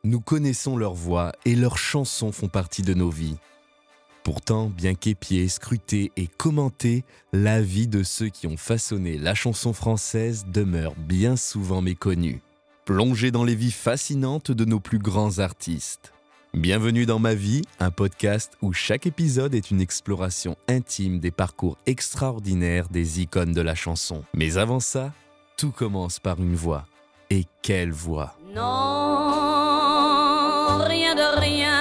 Nous connaissons leurs voix et leurs chansons font partie de nos vies. Pourtant, bien qu'épiée, scrutée et commentée, la vie de ceux qui ont façonné la chanson française demeure bien souvent méconnue. Plongez dans les vies fascinantes de nos plus grands artistes. Bienvenue dans Ma Vie, un podcast où chaque épisode est une exploration intime des parcours extraordinaires des icônes de la chanson. Mais avant ça, tout commence par une voix. Et quelle voix! Non, rien de rien.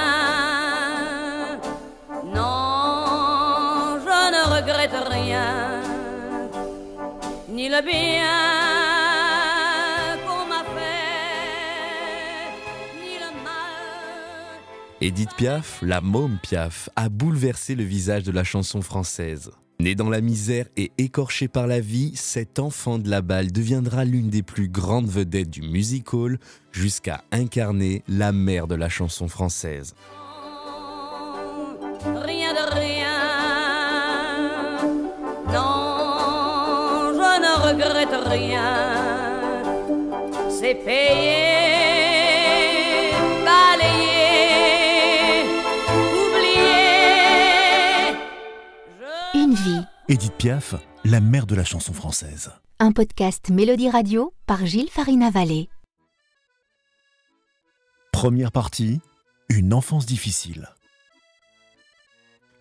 Non, je ne regrette rien. Ni le bien qu'on m'a fait, ni le mal. Édith Piaf, la môme Piaf, a bouleversé le visage de la chanson française. Née dans la misère et écorchée par la vie, cette enfant de la balle deviendra l'une des plus grandes vedettes du music-hall jusqu'à incarner la mère de la chanson française. Rien de rien. Non, je ne regrette rien. C'est payé, balayé, oublié. Une vie, Édith Piaf, la mère de la chanson française. un podcast Mélodie Radio par Gilles Farina-Vallée. Première partie, une enfance difficile.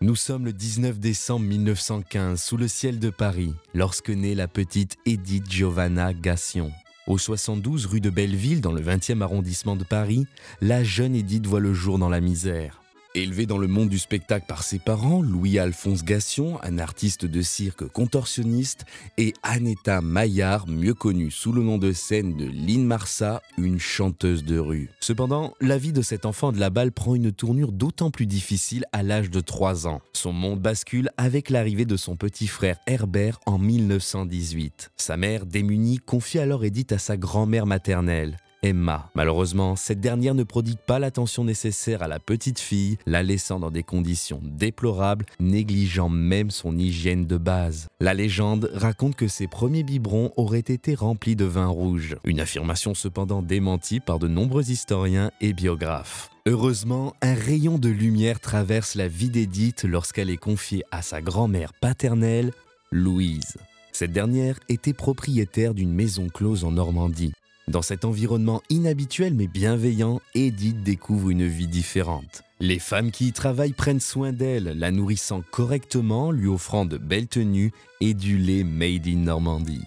Nous sommes le 19 décembre 1915, sous le ciel de Paris, lorsque naît la petite Édith Giovanna Gassion. Au 72 rue de Belleville, dans le 20e arrondissement de Paris, la jeune Édith voit le jour dans la misère. Élevée dans le monde du spectacle par ses parents, Louis-Alphonse Gassion, un artiste de cirque contorsionniste, et Annetta Maillard, mieux connue sous le nom de scène de Lynn Marsat, une chanteuse de rue. Cependant, la vie de cet enfant de la balle prend une tournure d'autant plus difficile à l'âge de 3 ans. Son monde bascule avec l'arrivée de son petit frère Herbert en 1918. Sa mère, démunie, confie alors Édith à sa grand-mère maternelle, Emma. Malheureusement, cette dernière ne prodigue pas l'attention nécessaire à la petite fille, la laissant dans des conditions déplorables, négligeant même son hygiène de base. La légende raconte que ses premiers biberons auraient été remplis de vin rouge. Une affirmation cependant démentie par de nombreux historiens et biographes. Heureusement, un rayon de lumière traverse la vie d'Édith lorsqu'elle est confiée à sa grand-mère paternelle, Louise. Cette dernière était propriétaire d'une maison close en Normandie. Dans cet environnement inhabituel mais bienveillant, Édith découvre une vie différente. Les femmes qui y travaillent prennent soin d'elle, la nourrissant correctement, lui offrant de belles tenues et du lait made in Normandie.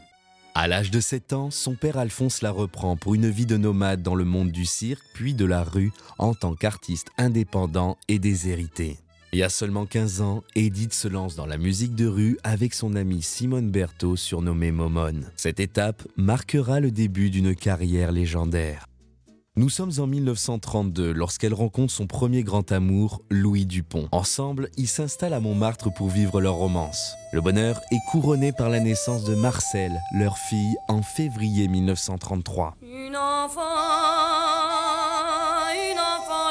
À l'âge de 7 ans, son père Alphonse la reprend pour une vie de nomade dans le monde du cirque, puis de la rue en tant qu'artiste indépendant et déshérité. Et à seulement 15 ans, Édith se lance dans la musique de rue avec son amie Simone Berthaud, surnommée Momone. Cette étape marquera le début d'une carrière légendaire. Nous sommes en 1932 lorsqu'elle rencontre son premier grand amour, Louis Dupont. Ensemble, ils s'installent à Montmartre pour vivre leur romance. Le bonheur est couronné par la naissance de Marcel, leur fille, en février 1933. Une enfant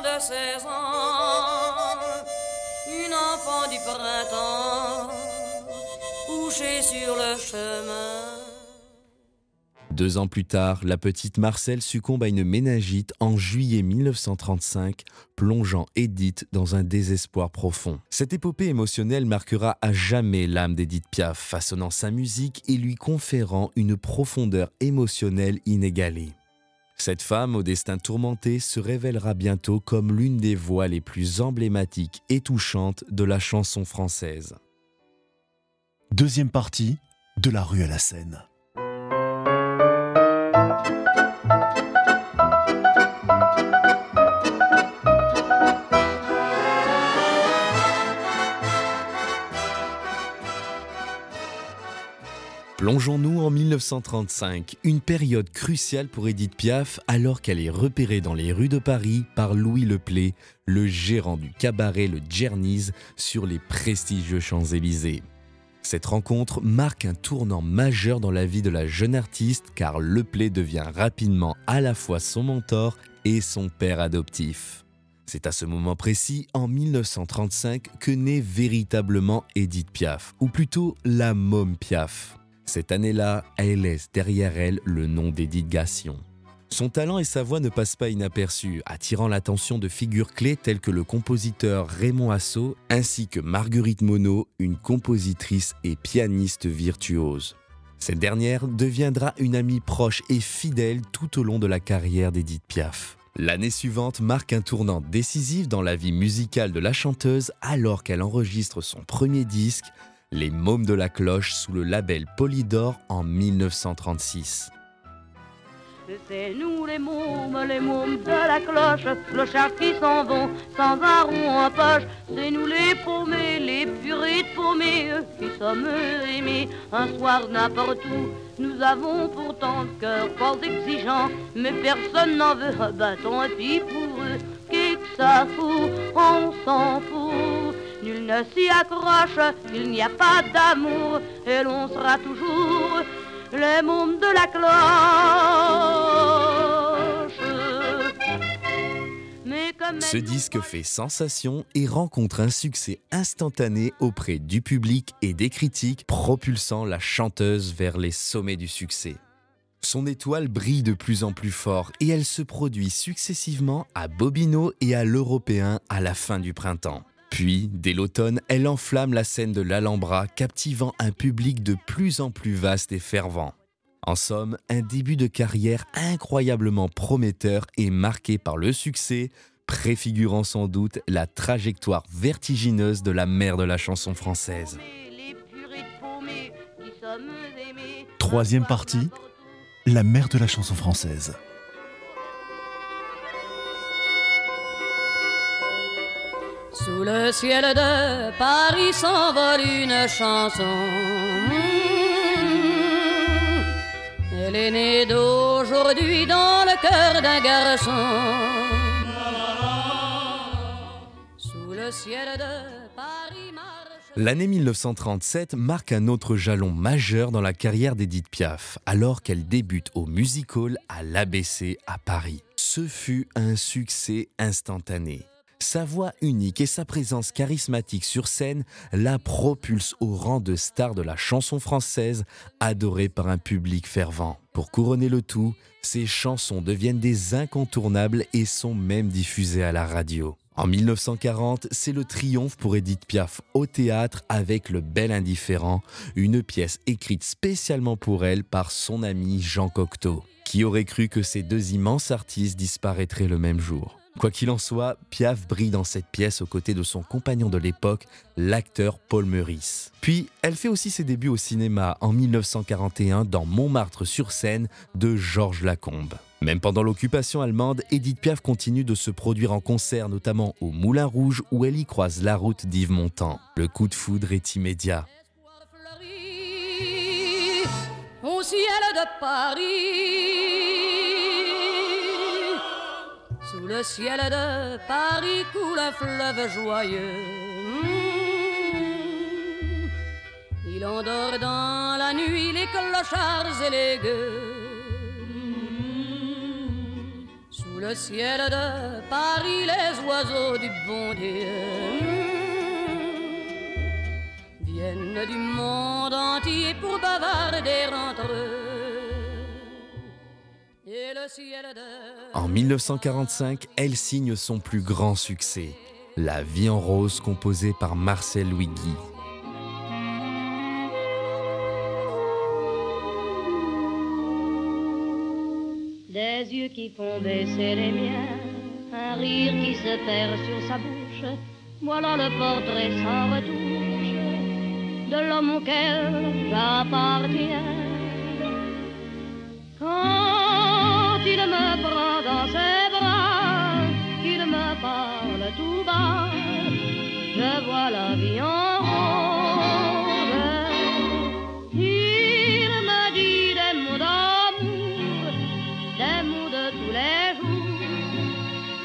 de 16 ans. Enfant du printemps, couché sur le chemin. 2 ans plus tard, la petite Marcel succombe à une méningite en juillet 1935, plongeant Édith dans un désespoir profond. Cette épopée émotionnelle marquera à jamais l'âme d'Édith Piaf, façonnant sa musique et lui conférant une profondeur émotionnelle inégalée. Cette femme au destin tourmenté se révélera bientôt comme l'une des voix les plus emblématiques et touchantes de la chanson française. Deuxième partie, de la rue à la scène. Plongeons-nous en 1935, une période cruciale pour Édith Piaf alors qu'elle est repérée dans les rues de Paris par Louis Leplay, le gérant du cabaret Le Djerniz sur les prestigieux Champs-Élysées. Cette rencontre marque un tournant majeur dans la vie de la jeune artiste car Leplay devient rapidement à la fois son mentor et son père adoptif. C'est à ce moment précis, en 1935, que naît véritablement Édith Piaf, ou plutôt la môme Piaf. Cette année-là, elle laisse derrière elle le nom d'Édith Gassion. Son talent et sa voix ne passent pas inaperçus, attirant l'attention de figures clés telles que le compositeur Raymond Assaut ainsi que Marguerite Monod, une compositrice et pianiste virtuose. Cette dernière deviendra une amie proche et fidèle tout au long de la carrière d'Édith Piaf. L'année suivante marque un tournant décisif dans la vie musicale de la chanteuse alors qu'elle enregistre son premier disque, Les Mômes de la Cloche, sous le label Polydor en 1936. C'est nous les mômes de la cloche, clochards qui s'en vont sans un rond en poche. C'est nous les paumés, les purées de paumés, qui sommes aimés un soir n'importe où. Nous avons pourtant le cœur fort exigeant, mais personne n'en veut un bâton et puis pour eux, qu'est-ce que ça fout, on s'en fout. Nul ne s'y accroche, il n'y a pas d'amour, et l'on sera toujours les mômes de la cloche. Ce disque fait sensation et rencontre un succès instantané auprès du public et des critiques, propulsant la chanteuse vers les sommets du succès. Son étoile brille de plus en plus fort et elle se produit successivement à Bobino et à l'Européen à la fin du printemps. Puis, dès l'automne, elle enflamme la scène de l'Alhambra, captivant un public de plus en plus vaste et fervent. En somme, un début de carrière incroyablement prometteur et marqué par le succès, préfigurant sans doute la trajectoire vertigineuse de la mère de la chanson française. Troisième partie, la mère de la chanson française. Sous le ciel de Paris s'envole une chanson. Elle est née d'aujourd'hui dans le cœur d'un garçon. Sous le ciel de Paris marche... L'année 1937 marque un autre jalon majeur dans la carrière d'Édith Piaf, alors qu'elle débute au Music Hall à l'ABC à Paris. Ce fut un succès instantané. Sa voix unique et sa présence charismatique sur scène la propulsent au rang de star de la chanson française, adorée par un public fervent. Pour couronner le tout, ses chansons deviennent des incontournables et sont même diffusées à la radio. En 1940, c'est le triomphe pour Édith Piaf au théâtre avec Le Bel Indifférent, une pièce écrite spécialement pour elle par son ami Jean Cocteau. Qui aurait cru que ces deux immenses artistes disparaîtraient le même jour ? Quoi qu'il en soit, Piaf brille dans cette pièce aux côtés de son compagnon de l'époque, l'acteur Paul Meurice. Puis, elle fait aussi ses débuts au cinéma en 1941 dans Montmartre-sur-Seine de Georges Lacombe. Même pendant l'occupation allemande, Édith Piaf continue de se produire en concert, notamment au Moulin Rouge où elle y croise la route d'Yves Montand. Le coup de foudre est immédiat. Au ciel de Paris, sous le ciel de Paris coule un fleuve joyeux. Il endort dans la nuit les clochards et les gueux. Sous le ciel de Paris les oiseaux du bon Dieu viennent du monde entier pour bavarder entre eux. En 1945, elle signe son plus grand succès, La Vie en rose, composée par Marcel Louis Guy. Des yeux qui font baisser les miens, un rire qui se perd sur sa bouche, voilà le portrait sans retouche de l'homme auquel j'appartiens. Quand il me prend dans ses bras, qu'il me parle tout bas, je vois la vie en rose. Il me dit des mots d'amour, des mots de tous les jours,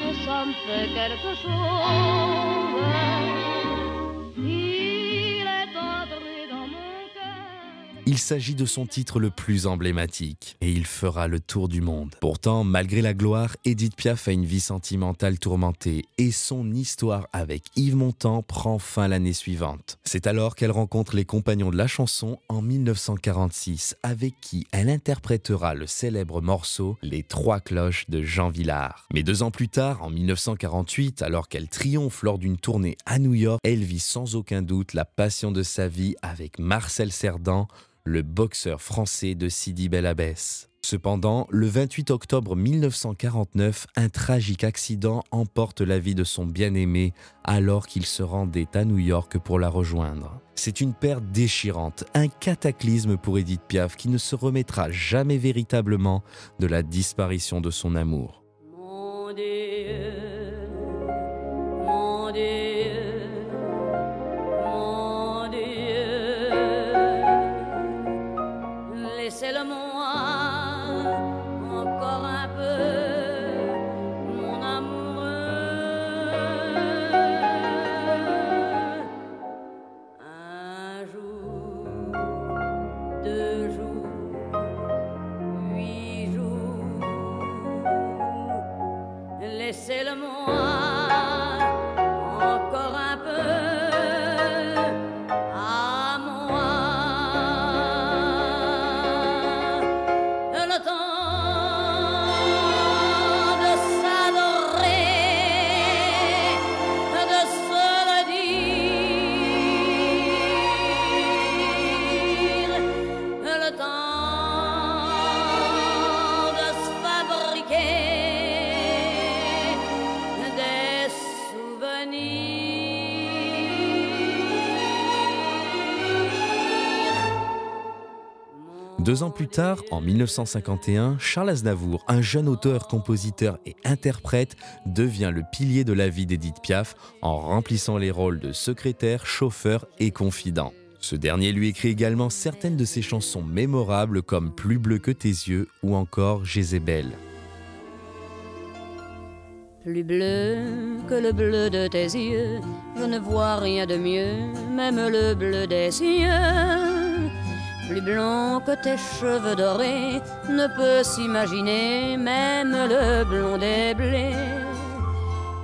que ça me fait quelque chose. Il est entré dans mon cœur. Il s'agit de son titre le plus emblématique et il fera le tour du monde. Pourtant, malgré la gloire, Édith Piaf a une vie sentimentale tourmentée et son histoire avec Yves Montand prend fin l'année suivante. C'est alors qu'elle rencontre les Compagnons de la chanson en 1946 avec qui elle interprétera le célèbre morceau Les Trois Cloches de Jean Vilar. Mais 2 ans plus tard, en 1948, alors qu'elle triomphe lors d'une tournée à New York, elle vit sans aucun doute la passion de sa vie avec Marcel Cerdan, le boxeur français de Sidi Bel Abbès. Cependant, le 28 octobre 1949, un tragique accident emporte la vie de son bien-aimé alors qu'il se rendait à New York pour la rejoindre. C'est une perte déchirante, un cataclysme pour Édith Piaf qui ne se remettra jamais véritablement de la disparition de son amour. Mon Dieu, mon Dieu, mon Dieu, laissez-le-moi encore un peu, mon amoureux. Un jour, 2 jours, 8 jours, laissez-le-moi encore un peu à moi. Le temps de s'adorer, de se le dire, le temps de se fabriquer des souvenirs. 2 ans plus tard, en 1951, Charles Aznavour, un jeune auteur, compositeur et interprète, devient le pilier de la vie d'Édith Piaf en remplissant les rôles de secrétaire, chauffeur et confident. Ce dernier lui écrit également certaines de ses chansons mémorables comme Plus bleu que tes yeux ou encore Jézébel. Plus bleu que le bleu de tes yeux, je ne vois rien de mieux, même le bleu des cieux. Plus blond que tes cheveux dorés, ne peut s'imaginer, même le blond des blés.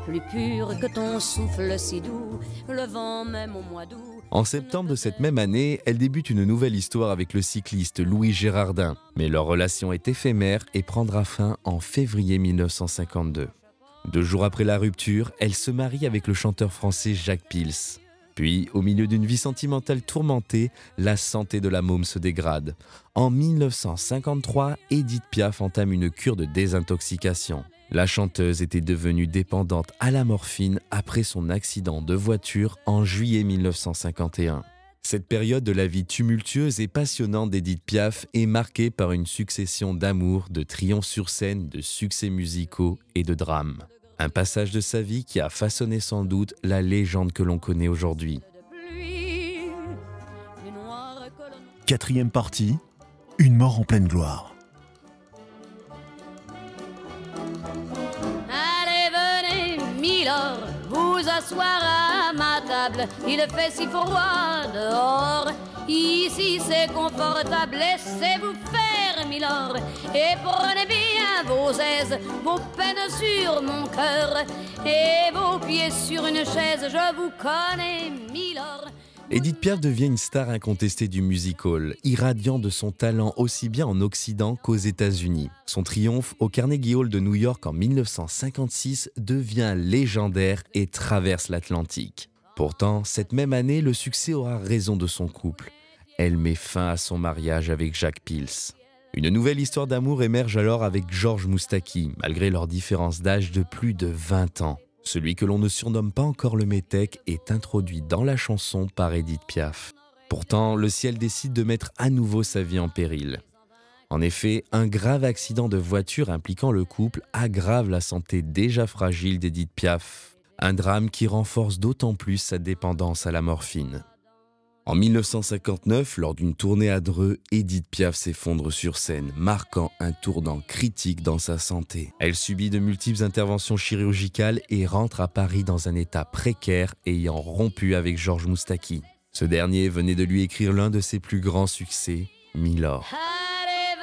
Plus pur que ton souffle si doux, le vent même au mois d'août. En septembre de cette même année, elle débute une nouvelle histoire avec le cycliste Louis Gérardin. Mais leur relation est éphémère et prendra fin en février 1952. 2 jours après la rupture, elle se marie avec le chanteur français Jacques Pils. Puis, au milieu d'une vie sentimentale tourmentée, la santé de la môme se dégrade. En 1953, Édith Piaf entame une cure de désintoxication. La chanteuse était devenue dépendante à la morphine après son accident de voiture en juillet 1951. Cette période de la vie tumultueuse et passionnante d'Édith Piaf est marquée par une succession d'amours, de triomphes sur scène, de succès musicaux et de drames. Un passage de sa vie qui a façonné sans doute la légende que l'on connaît aujourd'hui. 4e partie, une mort en pleine gloire. Allez, venez, Milord, vous asseoir à ma table. Il fait si froid dehors. Ici c'est confortable, laissez-vous faire, Milord. Et prenez bien vos aises, vos peines sur mon cœur. Et vos pieds sur une chaise, je vous connais, Milord. Édith Piaf devient une star incontestée du music-hall, irradiant de son talent aussi bien en Occident qu'aux États-Unis. Son triomphe au Carnegie Hall de New York en 1956 devient légendaire et traverse l'Atlantique. Pourtant, cette même année, le succès aura raison de son couple. Elle met fin à son mariage avec Jacques Pils. Une nouvelle histoire d'amour émerge alors avec Georges Moustaki, malgré leur différence d'âge de plus de 20 ans. Celui que l'on ne surnomme pas encore le métèque est introduit dans la chanson par Édith Piaf. Pourtant, le ciel décide de mettre à nouveau sa vie en péril. En effet, un grave accident de voiture impliquant le couple aggrave la santé déjà fragile d'Édith Piaf. Un drame qui renforce d'autant plus sa dépendance à la morphine. En 1959, lors d'une tournée à Dreux, Édith Piaf s'effondre sur scène, marquant un tournant critique dans sa santé. Elle subit de multiples interventions chirurgicales et rentre à Paris dans un état précaire, ayant rompu avec Georges Moustaki. Ce dernier venait de lui écrire l'un de ses plus grands succès, Milord. Allez,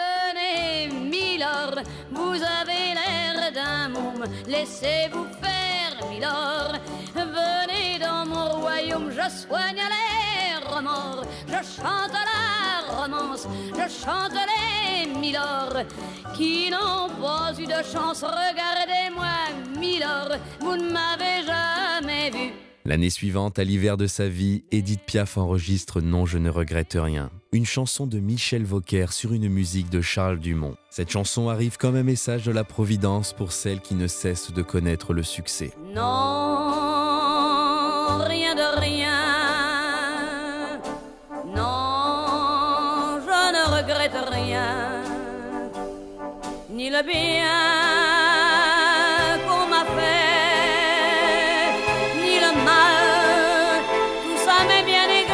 venez, Milord, vous avez l'air d'un môme, laissez-vous faire, Milord. Venez dans mon royaume, je soigne les remords, je chante la romance, je chante les Milord qui n'ont pas eu de chance. Regardez-moi, Milord, vous ne m'avez jamais vu. L'année suivante, à l'hiver de sa vie, Édith Piaf enregistre Non, je ne regrette rien, une chanson de Michel Vauquer sur une musique de Charles Dumont. Cette chanson arrive comme un message de la Providence pour celles qui ne cessent de connaître le succès. Non, rien de rien. Non, je ne regrette rien. Ni le bien qu'on m'a fait, ni le mal, tout ça m'est bien égal.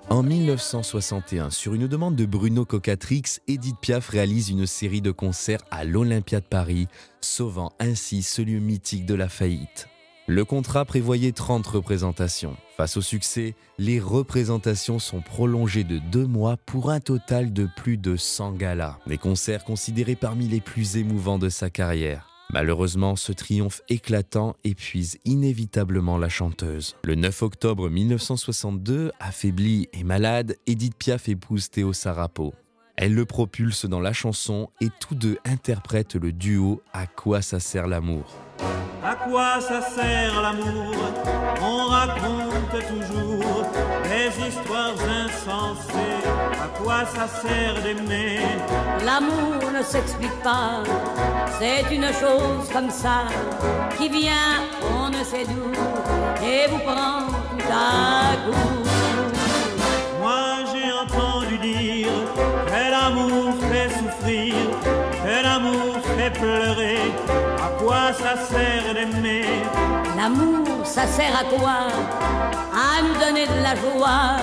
En 1961, sur une demande de Bruno Cocatrix, Édith Piaf réalise une série de concerts à l'Olympia de Paris, sauvant ainsi ce lieu mythique de la faillite. Le contrat prévoyait 30 représentations. Face au succès, les représentations sont prolongées de 2 mois pour un total de plus de 100 galas. Des concerts considérés parmi les plus émouvants de sa carrière. Malheureusement, ce triomphe éclatant épuise inévitablement la chanteuse. Le 9 octobre 1962, affaiblie et malade, Édith Piaf épouse Théo Sarapo. Elle le propulse dans la chanson et tous deux interprètent le duo « À quoi ça sert l'amour ». À quoi ça sert l'amour? On raconte toujours des histoires insensées. À quoi ça sert d'aimer? L'amour ne s'explique pas, c'est une chose comme ça qui vient, on ne sait d'où, et vous prend tout à coup. Moi j'ai entendu dire que l'amour fait souffrir, que l'amour fait pleurer. À quoi ça sert d'aimer? L'amour, ça sert à quoi? À nous donner de la joie,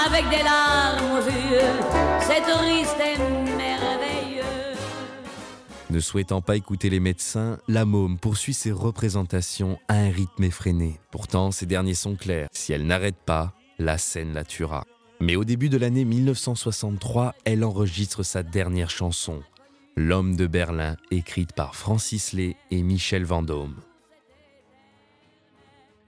avec des larmes aux yeux, c'est triste et merveilleux. Ne souhaitant pas écouter les médecins, la môme poursuit ses représentations à un rythme effréné. Pourtant, ces derniers sont clairs. Si elle n'arrête pas, la scène la tuera. Mais au début de l'année 1963, elle enregistre sa dernière chanson, L'homme de Berlin, écrite par Francis Lay et Michel Vendôme.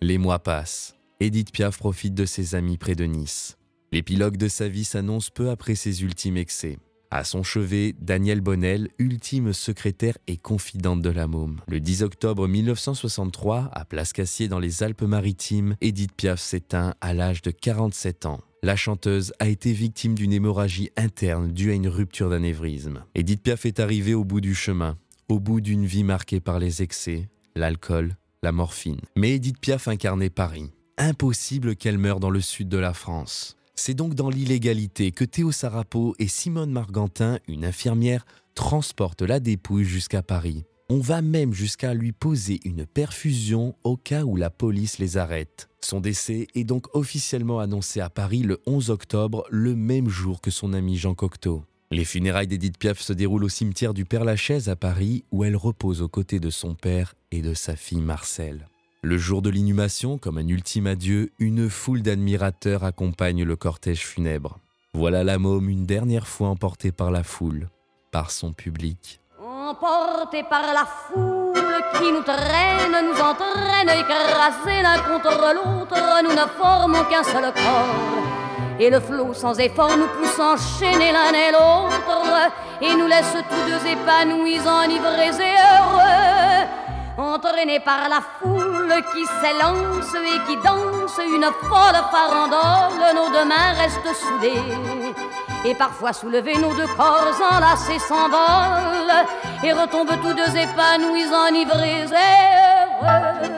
Les mois passent. Édith Piaf profite de ses amis près de Nice. L'épilogue de sa vie s'annonce peu après ses ultimes excès. À son chevet, Danielle Bonnel, ultime secrétaire et confidente de la môme. Le 10 octobre 1963, à Place Cassier dans les Alpes-Maritimes, Édith Piaf s'éteint à l'âge de 47 ans. La chanteuse a été victime d'une hémorragie interne due à une rupture d'anévrisme. Édith Piaf est arrivée au bout du chemin, au bout d'une vie marquée par les excès, l'alcool, la morphine. Mais Édith Piaf incarnait Paris. Impossible qu'elle meure dans le sud de la France. C'est donc dans l'illégalité que Théo Sarapo et Simone Margantin, une infirmière, transportent la dépouille jusqu'à Paris. On va même jusqu'à lui poser une perfusion au cas où la police les arrête. Son décès est donc officiellement annoncé à Paris le 11 octobre, le même jour que son ami Jean Cocteau. Les funérailles d'Édith Piaf se déroulent au cimetière du Père-Lachaise à Paris, où elle repose aux côtés de son père et de sa fille Marcelle. Le jour de l'inhumation, comme un ultime adieu, une foule d'admirateurs accompagne le cortège funèbre. Voilà la môme une dernière fois emportée par la foule, par son public. Emportés par la foule qui nous traîne, nous entraîne, écrasés l'un contre l'autre, nous ne formons qu'un seul corps. Et le flot sans effort nous pousse enchaîner l'un et l'autre, et nous laisse tous deux épanouis, enivrés et heureux. Entraînés par la foule qui s'élance et qui danse une folle farandole, nos deux mains restent soudées. Et parfois soulevés, nos deux corps enlacés s'envolent et retombent tous deux épanouis, enivrés et heureux.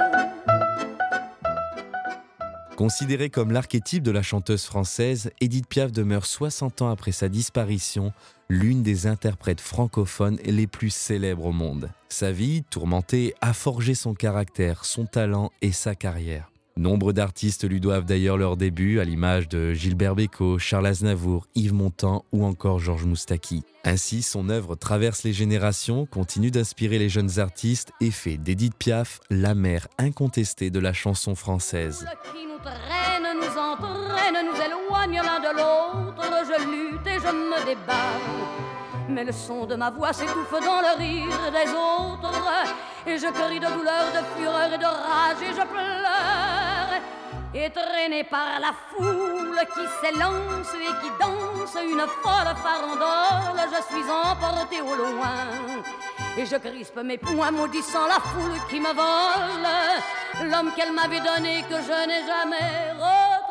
Considérée comme l'archétype de la chanteuse française, Édith Piaf demeure 60 ans après sa disparition l'une des interprètes francophones les plus célèbres au monde. Sa vie, tourmentée, a forgé son caractère, son talent et sa carrière. Nombre d'artistes lui doivent d'ailleurs leur début, à l'image de Gilbert Bécaud, Charles Aznavour, Yves Montand ou encore Georges Moustaki. Ainsi, son œuvre traverse les générations, continue d'inspirer les jeunes artistes et fait d'Édith Piaf la mère incontestée de la chanson française. Qui nous traîne, nous s'éloignent l'un de l'autre, je lutte et je me débat. Mais le son de ma voix s'étouffe dans le rire des autres, et je crie de douleur, de fureur et de rage, et je pleure. Et traîné par la foule qui s'élance et qui danse une folle farandole, je suis emporté au loin. Et je crispe mes poings maudissant la foule qui me vole l'homme qu'elle m'avait donné que je n'ai jamais retrouvé.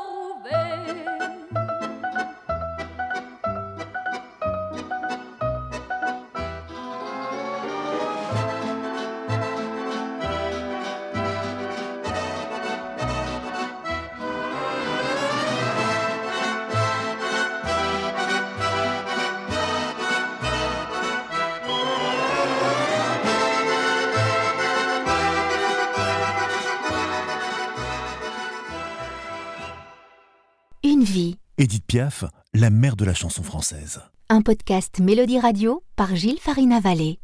Une vie. Édith Piaf, la mère de la chanson française. Un podcast Mélodie Radio par Gilles Farina-Vallée.